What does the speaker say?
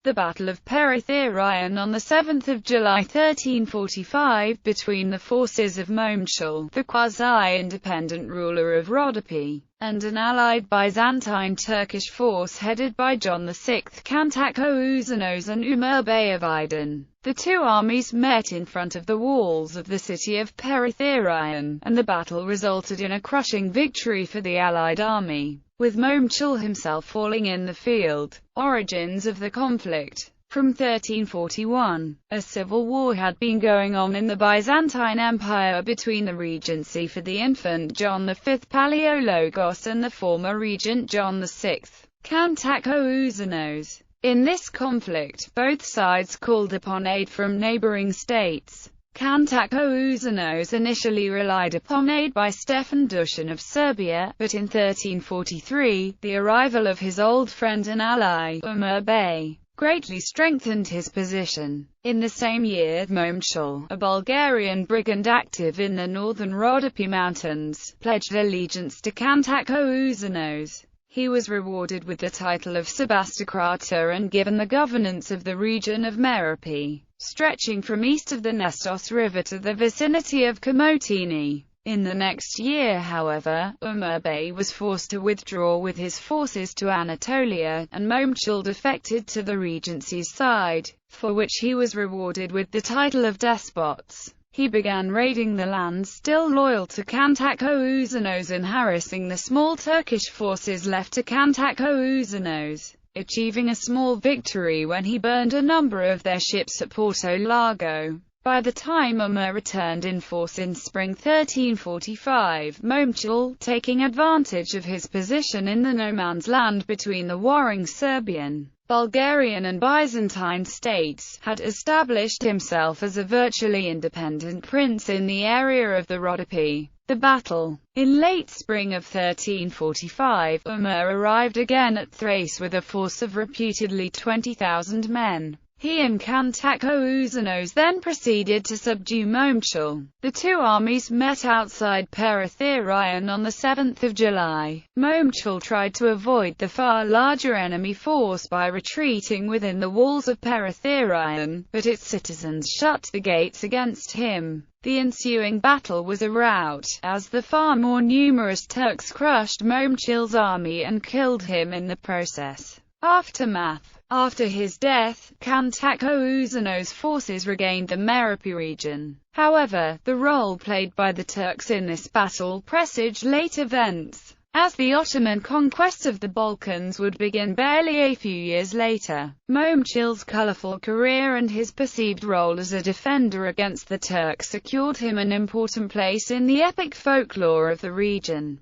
The Battle of Peritheorion on 7 July 1345 between the forces of Momchil, the quasi-independent ruler of Rhodope, and an allied Byzantine-Turkish force headed by John VI Kantakouzenos and Umur Bey of Aydin. The two armies met in front of the walls of the city of Peritheorion, and the battle resulted in a crushing victory for the allied army, with Momchil himself falling in the field. Origins of the conflict. From 1341, a civil war had been going on in the Byzantine Empire between the regency for the infant John V Palaiologos and the former regent John VI Kantakouzenos. In this conflict, both sides called upon aid from neighboring states. Kantakouzenos initially relied upon aid by Stefan Dusan of Serbia, but in 1343, the arrival of his old friend and ally, Umur Bey, greatly strengthened his position. In the same year, Momchil, a Bulgarian brigand active in the northern Rhodope mountains, pledged allegiance to Kantakouzenos. He was rewarded with the title of Sebastokrator and given the governance of the region of Merope, stretching from east of the Nestos River to the vicinity of Komotini. In the next year, however, Umur Bey was forced to withdraw with his forces to Anatolia, and Momchil defected to the regency's side, for which he was rewarded with the title of despots. He began raiding the lands still loyal to Kantakouzenos and harassing the small Turkish forces left to Kantakouzenos, achieving a small victory when he burned a number of their ships at Porto Largo. By the time Umur returned in force in spring 1345, Momchil, taking advantage of his position in the no-man's land between the warring Serbian, Bulgarian and Byzantine states, had established himself as a virtually independent prince in the area of the Rhodope. The battle. In late spring of 1345, Umur arrived again at Thrace with a force of reputedly 20,000 men. He and Kantakouzenos then proceeded to subdue Momchil. The two armies met outside Peritheorion on 7 July. Momchil tried to avoid the far larger enemy force by retreating within the walls of Peritheorion, but its citizens shut the gates against him. The ensuing battle was a rout, as the far more numerous Turks crushed Momchil's army and killed him in the process. Aftermath. After his death, Kantakouzenos' forces regained the Merope region. However, the role played by the Turks in this battle presaged late events, as the Ottoman conquest of the Balkans would begin barely a few years later. Momchil's colorful career and his perceived role as a defender against the Turks secured him an important place in the epic folklore of the region.